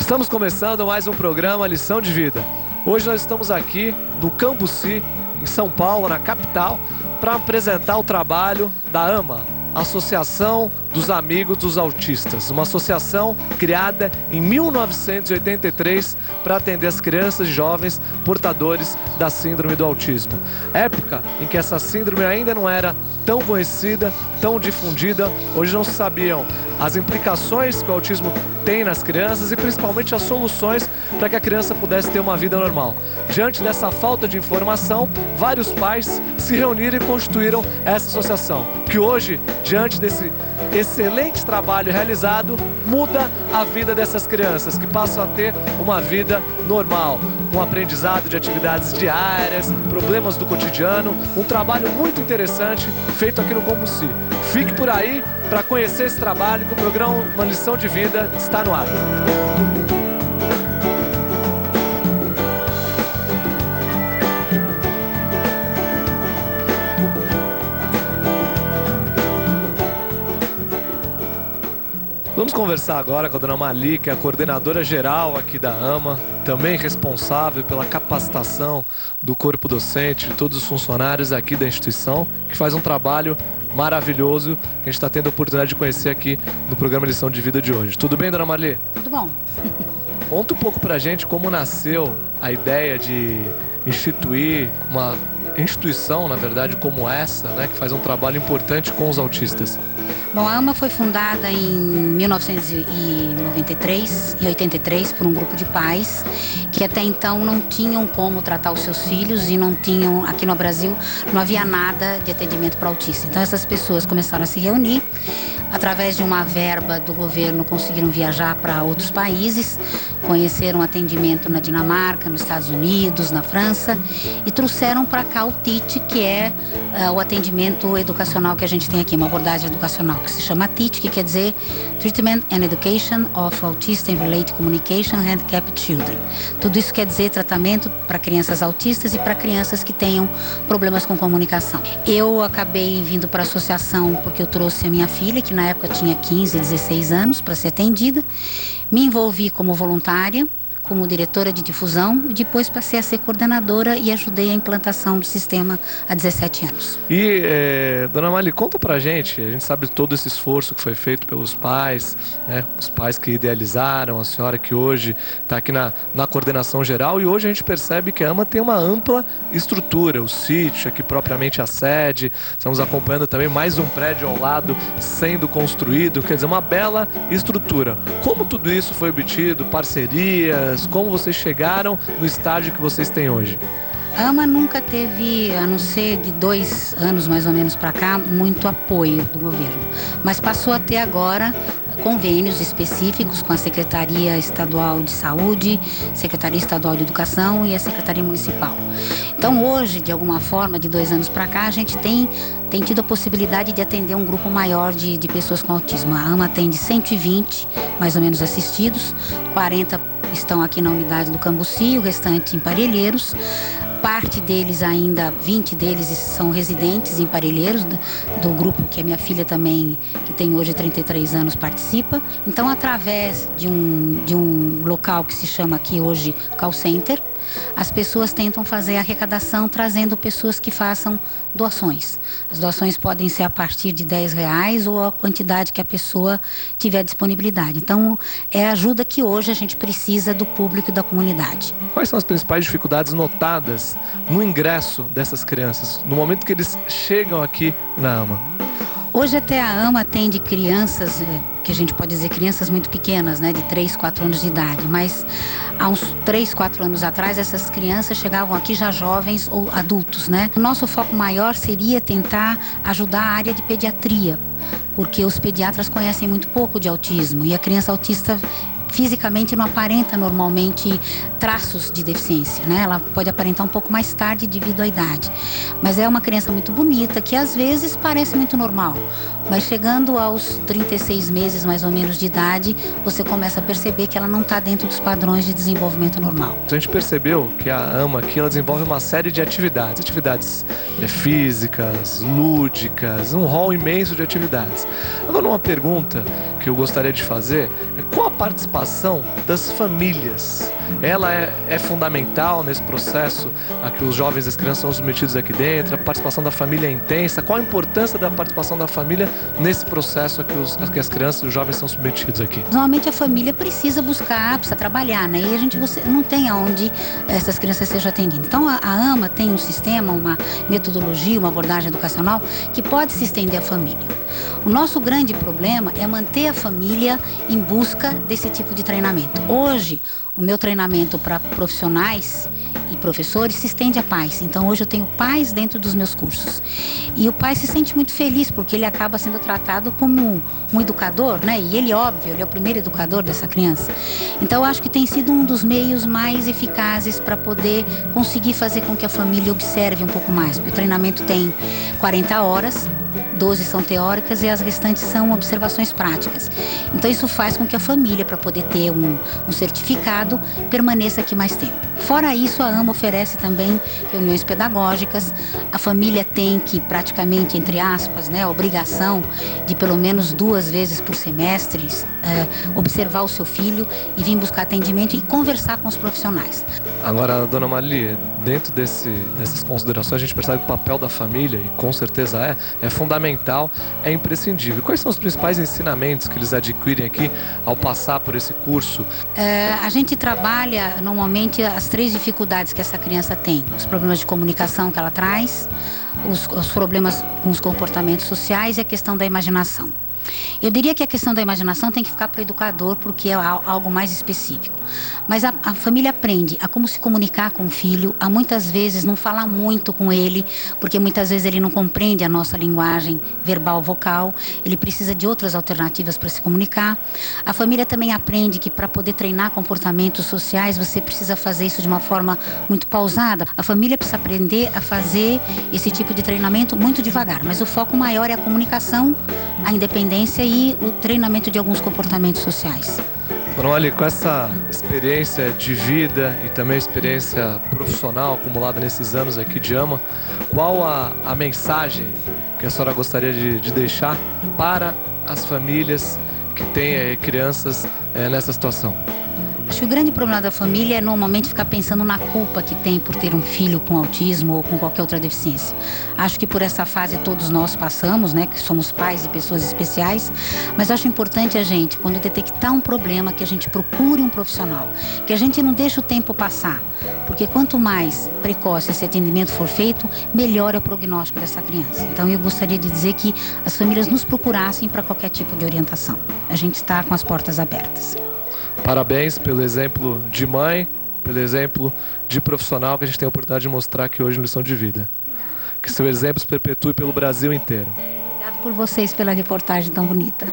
Estamos começando mais um programa Lição de Vida. Hoje nós estamos aqui no Cambuci, em São Paulo, na capital, para apresentar o trabalho da AMA, Associação dos Amigos dos Autistas, uma associação criada em 1983 para atender as crianças e jovens portadores da síndrome do autismo. Época em que essa síndrome ainda não era tão conhecida, tão difundida, hoje não se sabiam as implicações que o autismo tem nas crianças e principalmente as soluções para que a criança pudesse ter uma vida normal. Diante dessa falta de informação, vários pais se reuniram e constituíram essa associação, que hoje, diante desse excelente trabalho realizado, muda a vida dessas crianças, que passam a ter uma vida normal, com aprendizado de atividades diárias, problemas do cotidiano, um trabalho muito interessante feito aqui no Cambuci. Fique por aí para conhecer esse trabalho, que o programa Uma Lição de Vida está no ar. Vamos conversar agora com a dona Mali, que é a coordenadora geral aqui da AMA, também responsável pela capacitação do corpo docente, de todos os funcionários aqui da instituição, que faz um trabalho maravilhoso que a gente está tendo a oportunidade de conhecer aqui no programa Lição de Vida de hoje. Tudo bem, dona Mali? Tudo bom. Conta um pouco pra gente como nasceu a ideia de instituir uma instituição, na verdade, como essa, né, que faz um trabalho importante com os autistas. Bom, a AMA foi fundada em 1993 e 83 por um grupo de pais que até então não tinham como tratar os seus filhos e não tinham, aqui no Brasil, não havia nada de atendimento para autista. Então essas pessoas começaram a se reunir, através de uma verba do governo conseguiram viajar para outros países, conheceram atendimento na Dinamarca, nos Estados Unidos, na França e trouxeram para cá o TEACH, que é o atendimento educacional que a gente tem aqui, uma abordagem educacional que se chama TEACH, que quer dizer Treatment and Education of Autism and Related Communication Handicapped Children. Tudo isso quer dizer tratamento para crianças autistas e para crianças que tenham problemas com comunicação. Eu acabei vindo para a associação porque eu trouxe a minha filha, que na época tinha 15, 16 anos, para ser atendida. Me envolvi como voluntária, como diretora de difusão, e depois passei a ser coordenadora e ajudei a implantação do sistema há 17 anos. E, dona Mali, conta pra gente, a gente sabe todo esse esforço que foi feito pelos pais, né, os pais que idealizaram, a senhora que hoje está aqui na coordenação geral, e hoje a gente percebe que a AMA tem uma ampla estrutura, o sítio, aqui propriamente a sede, estamos acompanhando também mais um prédio ao lado sendo construído, quer dizer, uma bela estrutura. Como tudo isso foi obtido, parcerias, como vocês chegaram no estágio que vocês têm hoje? A AMA nunca teve, a não ser de 2 anos mais ou menos para cá, muito apoio do governo. Mas passou a ter agora convênios específicos com a Secretaria Estadual de Saúde, Secretaria Estadual de Educação e a Secretaria Municipal. Então hoje, de alguma forma, de 2 anos para cá, a gente tem tido a possibilidade de atender um grupo maior de pessoas com autismo. A AMA atende 120, mais ou menos, assistidos, 40 estão aqui na unidade do Cambuci, o restante em Parelheiros. Parte deles ainda, 20 deles são residentes em Parelheiros, do grupo que a minha filha também, que tem hoje 33 anos, participa. Então, através de um local que se chama aqui hoje Call Center, as pessoas tentam fazer a arrecadação trazendo pessoas que façam doações. As doações podem ser a partir de R$10 ou a quantidade que a pessoa tiver disponibilidade. Então, é a ajuda que hoje a gente precisa do público e da comunidade. Quais são as principais dificuldades notadas no ingresso dessas crianças, no momento que eles chegam aqui na AMA? Hoje até a AMA atende crianças, que a gente pode dizer crianças muito pequenas, né, de 3, 4 anos de idade, mas há uns 3, 4 anos atrás essas crianças chegavam aqui já jovens ou adultos, né? O nosso foco maior seria tentar ajudar a área de pediatria, porque os pediatras conhecem muito pouco de autismo e a criança autista fisicamente não aparenta normalmente traços de deficiência, né? Ela pode aparentar um pouco mais tarde devido à idade. Mas é uma criança muito bonita, que às vezes parece muito normal. Mas chegando aos 36 meses mais ou menos de idade, você começa a perceber que ela não está dentro dos padrões de desenvolvimento normal. A gente percebeu que a AMA aqui, ela desenvolve uma série de atividades físicas, lúdicas, um rol imenso de atividades. Agora, uma pergunta que eu gostaria de fazer é: qual a participação das famílias. Ela é fundamental nesse processo a que os jovens e as crianças são submetidos aqui dentro. A participação da família é intensa. Qual a importância da participação da família nesse processo a que as crianças e os jovens são submetidos aqui? Normalmente a família precisa buscar, precisa trabalhar, né? E você não tem aonde essas crianças sejam atendidas. Então a AMA tem um sistema, uma metodologia, uma abordagem educacional que pode se estender à família. O nosso grande problema é manter a família em busca desse tipo de treinamento. Hoje, o meu treinamento para profissionais e professores se estende a pais. Então, hoje eu tenho pais dentro dos meus cursos. E o pai se sente muito feliz porque ele acaba sendo tratado como um educador, né? E ele, óbvio, ele é o primeiro educador dessa criança. Então, eu acho que tem sido um dos meios mais eficazes para poder conseguir fazer com que a família observe um pouco mais. Porque o treinamento tem 40 horas, 12 são teóricas e as restantes são observações práticas. Então isso faz com que a família, para poder ter um certificado, permaneça aqui mais tempo. Fora isso, a AMA oferece também reuniões pedagógicas. A família tem que, praticamente, entre aspas, né, a obrigação de pelo menos 2 vezes por semestre observar o seu filho e vir buscar atendimento e conversar com os profissionais. Agora, dona Marli, dentro dessas considerações, a gente percebe que o papel da família, e com certeza é fundamental, é imprescindível. Quais são os principais ensinamentos que eles adquirem aqui ao passar por esse curso? A gente trabalha normalmente as 3 dificuldades que essa criança tem. Os problemas de comunicação que ela traz, os problemas com os comportamentos sociais e a questão da imaginação. Eu diria que a questão da imaginação tem que ficar para o educador, porque é algo mais específico. Mas a família aprende a como se comunicar com o filho, a muitas vezes não falar muito com ele, porque muitas vezes ele não compreende a nossa linguagem verbal, vocal, ele precisa de outras alternativas para se comunicar. A família também aprende que para poder treinar comportamentos sociais, você precisa fazer isso de uma forma muito pausada. A família precisa aprender a fazer esse tipo de treinamento muito devagar, mas o foco maior é a comunicação, a independência e o treinamento de alguns comportamentos sociais. Dona Marli, com essa experiência de vida e também experiência profissional acumulada nesses anos aqui de AMA, qual a mensagem que a senhora gostaria de deixar para as famílias que têm crianças nessa situação? Acho que o grande problema da família é normalmente ficar pensando na culpa que tem por ter um filho com autismo ou com qualquer outra deficiência. Acho que por essa fase todos nós passamos, né, que somos pais e pessoas especiais, mas acho importante a gente, quando detectar um problema, que a gente procure um profissional, que a gente não deixe o tempo passar, porque quanto mais precoce esse atendimento for feito, melhor é o prognóstico dessa criança. Então eu gostaria de dizer que as famílias nos procurassem para qualquer tipo de orientação. A gente está com as portas abertas. Parabéns pelo exemplo de mãe, pelo exemplo de profissional que a gente tem a oportunidade de mostrar aqui hoje no Lição de Vida. Que seu exemplo se perpetue pelo Brasil inteiro. Obrigado por vocês pela reportagem tão bonita.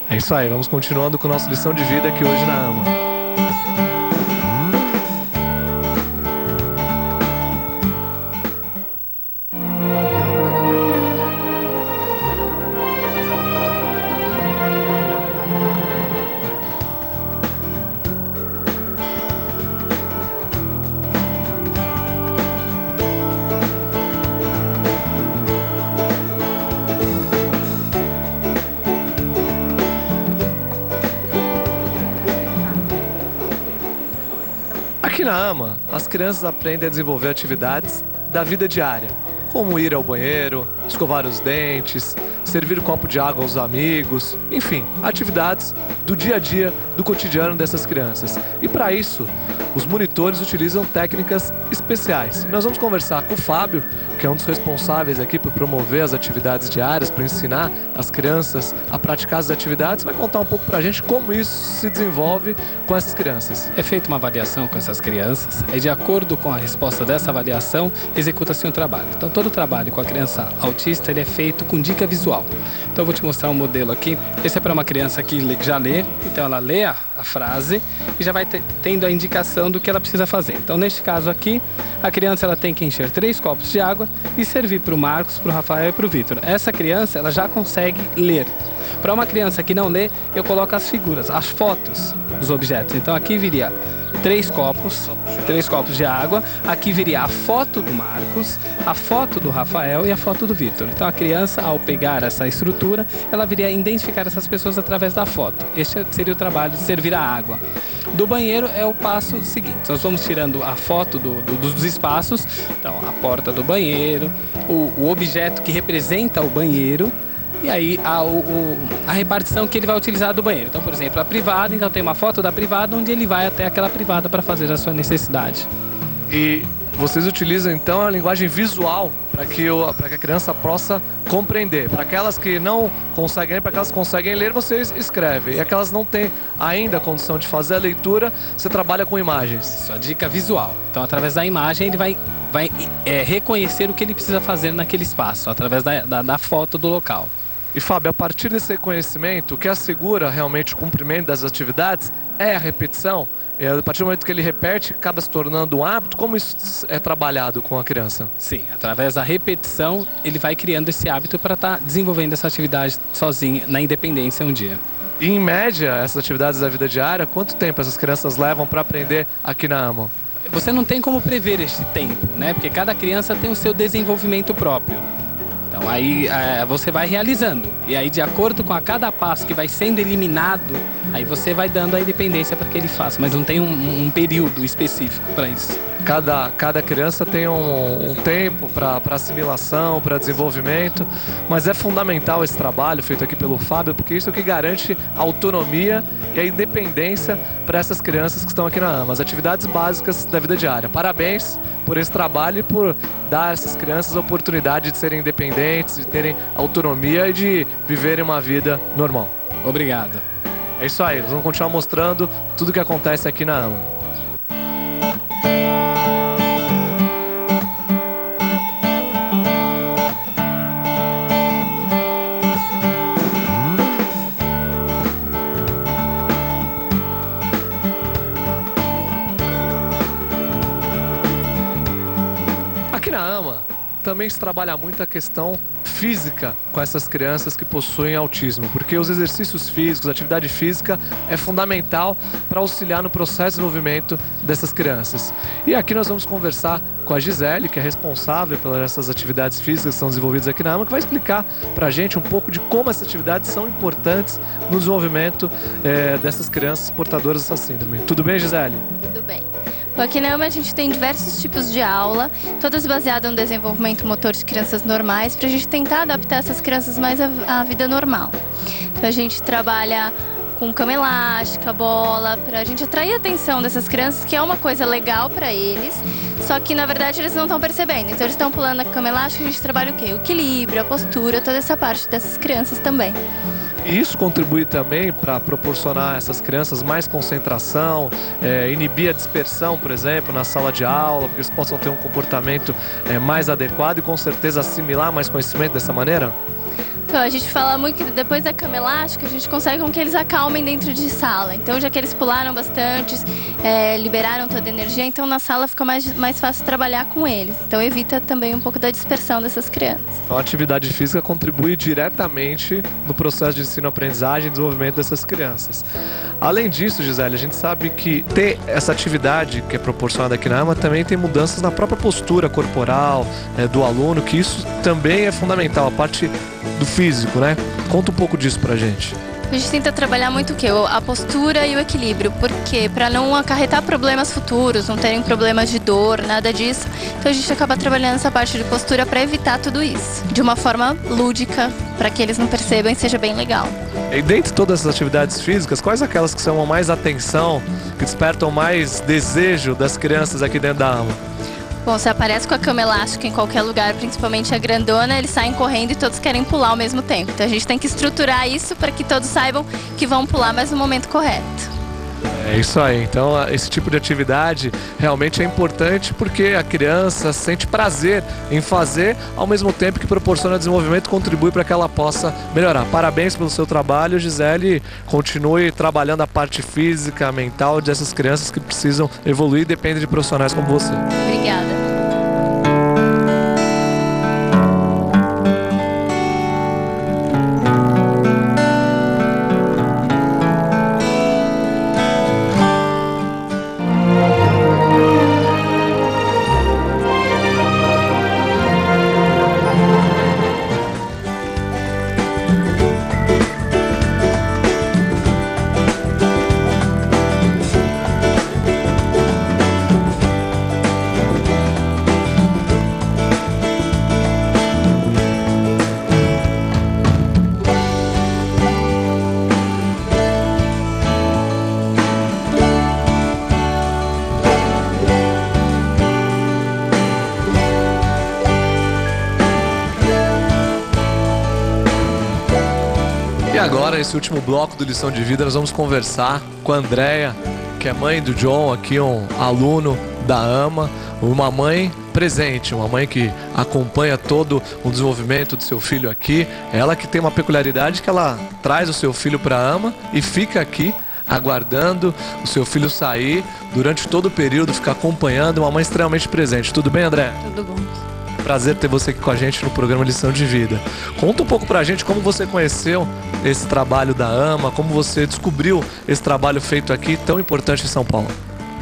É isso aí, vamos continuando com a nossa Lição de Vida aqui hoje na AMA. Aqui na AMA, as crianças aprendem a desenvolver atividades da vida diária, como ir ao banheiro, escovar os dentes, servir copo de água aos amigos, enfim, atividades do dia a dia, do cotidiano dessas crianças. E para isso, os monitores utilizam técnicas especiais. Nós vamos conversar com o Fábio, que é um dos responsáveis aqui por promover as atividades diárias, por ensinar as crianças a praticar as atividades. Vai contar um pouco pra gente como isso se desenvolve com essas crianças. É feita uma avaliação com essas crianças, e de acordo com a resposta dessa avaliação, executa-se um trabalho. Então todo o trabalho com a criança autista ele é feito com dica visual. Então eu vou te mostrar um modelo aqui. Esse é para uma criança que já lê, então ela lê a frase e já vai tendo a indicação do que ela precisa fazer. Então neste caso aqui, a criança ela tem que encher 3 copos de água e servir para o Marcos, para o Rafael e para o Vitor. Essa criança ela já consegue ler. Para uma criança que não lê, eu coloco as figuras, as fotos dos objetos. Então aqui viria 3 copos de água. Aqui viria a foto do Marcos, a foto do Rafael e a foto do Vitor. Então a criança, ao pegar essa estrutura, ela viria a identificar essas pessoas através da foto. Este seria o trabalho de servir a água. Do banheiro é o passo seguinte. Nós vamos tirando a foto dos espaços. Então a porta do banheiro, o objeto que representa o banheiro. E aí a repartição que ele vai utilizar do banheiro. Então, por exemplo, a privada, então tem uma foto da privada onde ele vai até aquela privada para fazer a sua necessidade. E vocês utilizam então a linguagem visual para que a criança possa compreender. Para aquelas que não conseguem ler, para aquelas que conseguem ler, vocês escrevem. E aquelas que não têm ainda a condição de fazer a leitura, você trabalha com imagens. Só dica visual. Então, através da imagem, ele vai reconhecer o que ele precisa fazer naquele espaço, através da foto do local. E Fábio, a partir desse reconhecimento, o que assegura realmente o cumprimento das atividades é a repetição. E a partir do momento que ele repete, acaba se tornando um hábito. Como isso é trabalhado com a criança? Sim, através da repetição, ele vai criando esse hábito para estar desenvolvendo essa atividade sozinho, na independência um dia. E em média, essas atividades da vida diária, quanto tempo essas crianças levam para aprender aqui na AMA? Você não tem como prever esse tempo, né? Porque cada criança tem o seu desenvolvimento próprio. Então aí você vai realizando, e aí de acordo com cada passo que vai sendo eliminado, aí você vai dando a independência para que ele faça, mas não tem um período específico para isso. Cada criança tem um tempo para assimilação, para desenvolvimento, mas é fundamental esse trabalho feito aqui pelo Fábio, porque isso é o que garante a autonomia e a independência para essas crianças que estão aqui na AMA, as atividades básicas da vida diária. Parabéns por esse trabalho e por dar a essas crianças a oportunidade de serem independentes, de terem autonomia e de viverem uma vida normal. Obrigado. É isso aí, nós vamos continuar mostrando tudo o que acontece aqui na AMA. Aqui na AMA também se trabalha muito a questão física com essas crianças que possuem autismo, porque os exercícios físicos, a atividade física é fundamental para auxiliar no processo de desenvolvimento dessas crianças. E aqui nós vamos conversar com a Gisele, que é responsável pelas essas atividades físicas que são desenvolvidas aqui na AMA, que vai explicar para a gente um pouco de como essas atividades são importantes no desenvolvimento dessas crianças portadoras dessa síndrome. Tudo bem, Gisele? Tudo bem. Aqui na AMA a gente tem diversos tipos de aula, todas baseadas no desenvolvimento motor de crianças normais, para a gente tentar adaptar essas crianças mais à vida normal. Então a gente trabalha com cama elástica, bola, para a gente atrair a atenção dessas crianças, que é uma coisa legal para eles, só que na verdade eles não estão percebendo. Então eles estão pulando a cama elástica, a gente trabalha o quê? O equilíbrio, a postura, toda essa parte dessas crianças também. E isso contribui também para proporcionar a essas crianças mais concentração, inibir a dispersão, por exemplo, na sala de aula, para que eles possam ter um comportamento mais adequado e com certeza assimilar mais conhecimento dessa maneira? Então, a gente fala muito que depois da cama elástica, a gente consegue com que eles acalmem dentro de sala. Então, já que eles pularam bastante, liberaram toda a energia, então na sala fica mais fácil trabalhar com eles. Então, evita também um pouco da dispersão dessas crianças. Então, a atividade física contribui diretamente no processo de ensino-aprendizagem e desenvolvimento dessas crianças. Além disso, Gisele, a gente sabe que ter essa atividade que é proporcionada aqui na AMA também tem mudanças na própria postura corporal do aluno, que isso também é fundamental, a parte do físico, né? Conta um pouco disso pra gente. A gente tenta trabalhar muito o quê? A postura e o equilíbrio, porque para não acarretar problemas futuros, não terem problemas de dor, nada disso, então a gente acaba trabalhando essa parte de postura para evitar tudo isso, de uma forma lúdica, para que eles não percebam e seja bem legal. E dentre todas essas atividades físicas, quais aquelas que chamam mais atenção, que despertam mais desejo das crianças aqui dentro da AMA? Bom, se aparece com a cama elástica em qualquer lugar, principalmente a grandona, eles saem correndo e todos querem pular ao mesmo tempo. Então a gente tem que estruturar isso para que todos saibam que vão pular, mas no momento correto. É isso aí, então esse tipo de atividade realmente é importante porque a criança sente prazer em fazer, ao mesmo tempo que proporciona desenvolvimento e contribui para que ela possa melhorar. Parabéns pelo seu trabalho, Gisele, continue trabalhando a parte física, mental dessas crianças que precisam evoluir e dependem de profissionais como você. Obrigada. E agora, esse último bloco do Lição de Vida, nós vamos conversar com a Andréia, que é mãe do John, aqui um aluno da AMA, uma mãe presente, uma mãe que acompanha todo o desenvolvimento do seu filho aqui. Ela que tem uma peculiaridade que ela traz o seu filho para a AMA e fica aqui aguardando o seu filho sair durante todo o período, ficar acompanhando, uma mãe extremamente presente. Tudo bem, André? Tudo bom. Prazer ter você aqui com a gente no programa Lição de Vida. Conta um pouco pra gente como você conheceu esse trabalho da AMA, como você descobriu esse trabalho feito aqui, tão importante em São Paulo.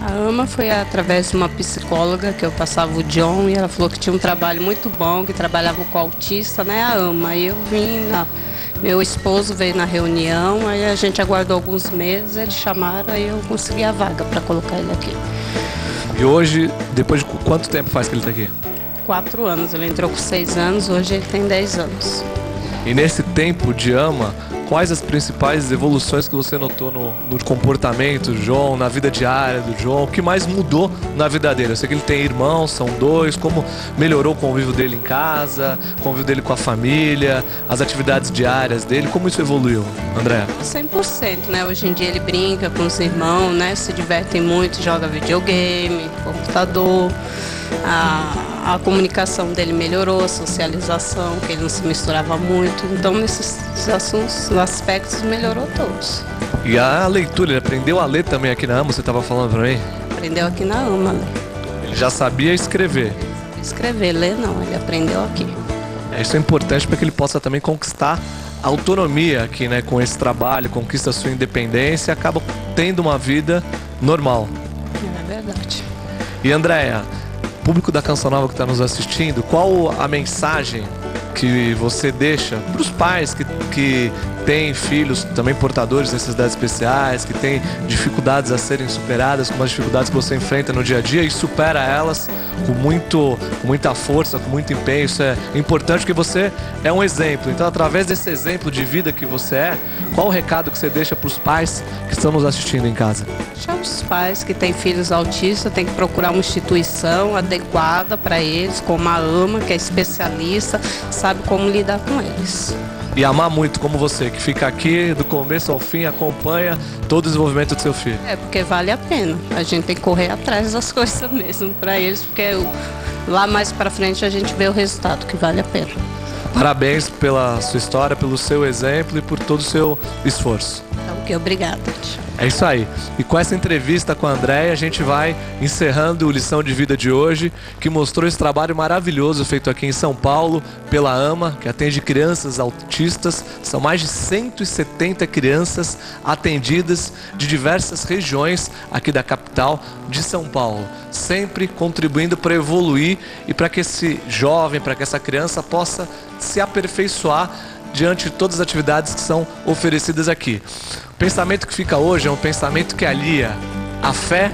A AMA foi através de uma psicóloga que eu passava o John e ela falou que tinha um trabalho muito bom, que trabalhava com autista, né? A AMA. Aí eu vim, meu esposo veio na reunião, aí a gente aguardou alguns meses, eles chamaram, aí eu consegui a vaga para colocar ele aqui. E hoje, depois de quanto tempo faz que ele está aqui? 4 anos, ele entrou com 6 anos, hoje ele tem 10 anos. E nesse tempo de AMA, quais as principais evoluções que você notou no comportamento do John, na vida diária do John? O que mais mudou na vida dele? Eu sei que ele tem irmãos, são 2, como melhorou o convívio dele em casa, o convívio dele com a família, as atividades diárias dele, como isso evoluiu, André? 100%, né? Hoje em dia ele brinca com os irmãos, né? Se divertem muito, joga videogame, computador. A comunicação dele melhorou, a socialização, que ele não se misturava muito. Então, nesses assuntos, aspectos, melhorou todos. E a leitura, ele aprendeu a ler também aqui na AMA, você estava falando para mim? Aprendeu aqui na AMA, né? Ele já sabia escrever? Escrever, ler não, ele aprendeu aqui. Isso é importante para que ele possa também conquistar a autonomia aqui, né? Com esse trabalho, conquista a sua independência e acaba tendo uma vida normal. É verdade. E Andréia, público da Canção Nova que está nos assistindo, qual a mensagem que você deixa para os pais que têm filhos também portadores de necessidades especiais, que têm dificuldades a serem superadas, como as dificuldades que você enfrenta no dia a dia e supera elas com muita força, com muito empenho? Isso é importante porque você é um exemplo. Então, através desse exemplo de vida que você é, qual o recado que você deixa para os pais que estão nos assistindo em casa? Já os pais que têm filhos autistas têm que procurar uma instituição adequada para eles, como a AMA, que é especialista, sabe como lidar com eles. E amar muito, como você, que fica aqui do começo ao fim, acompanha todo o desenvolvimento do seu filho. É, porque vale a pena. A gente tem que correr atrás das coisas mesmo para eles, porque lá mais para frente a gente vê o resultado, que vale a pena. Parabéns pela sua história, pelo seu exemplo e por todo o seu esforço. Ok, obrigada. É isso aí. E com essa entrevista com a Andréia, a gente vai encerrando o Lição de Vida de hoje, que mostrou esse trabalho maravilhoso feito aqui em São Paulo pela AMA, que atende crianças autistas. São mais de 170 crianças atendidas de diversas regiões aqui da capital de São Paulo, sempre contribuindo para evoluir e para que esse jovem, para que essa criança possa se aperfeiçoar diante de todas as atividades que são oferecidas aqui. O pensamento que fica hoje é um pensamento que alia a fé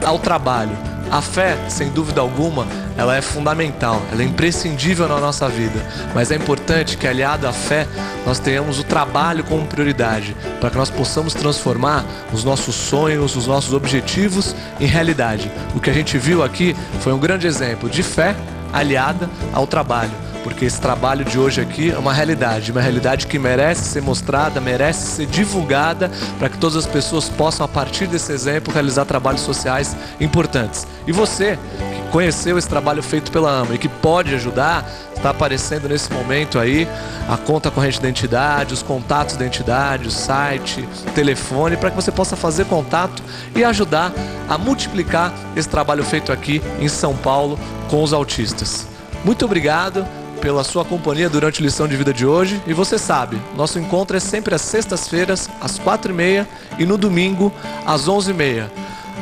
ao trabalho. A fé, sem dúvida alguma, ela é fundamental, ela é imprescindível na nossa vida, mas é importante que, aliado à fé, nós tenhamos o trabalho como prioridade, para que nós possamos transformar os nossos sonhos, os nossos objetivos em realidade. O que a gente viu aqui foi um grande exemplo de fé aliada ao trabalho. Porque esse trabalho de hoje aqui é uma realidade que merece ser mostrada, merece ser divulgada, para que todas as pessoas possam, a partir desse exemplo, realizar trabalhos sociais importantes. E você, que conheceu esse trabalho feito pela AMA e que pode ajudar, está aparecendo nesse momento aí a conta corrente da entidade, os contatos da entidade, o site, o telefone, para que você possa fazer contato e ajudar a multiplicar esse trabalho feito aqui em São Paulo com os autistas. Muito obrigado pela sua companhia durante a Lição de Vida de hoje. E você sabe, nosso encontro é sempre às sextas-feiras, às 4h30 e no domingo, às 11h30.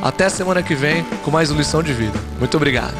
Até semana que vem com mais uma Lição de Vida. Muito obrigado.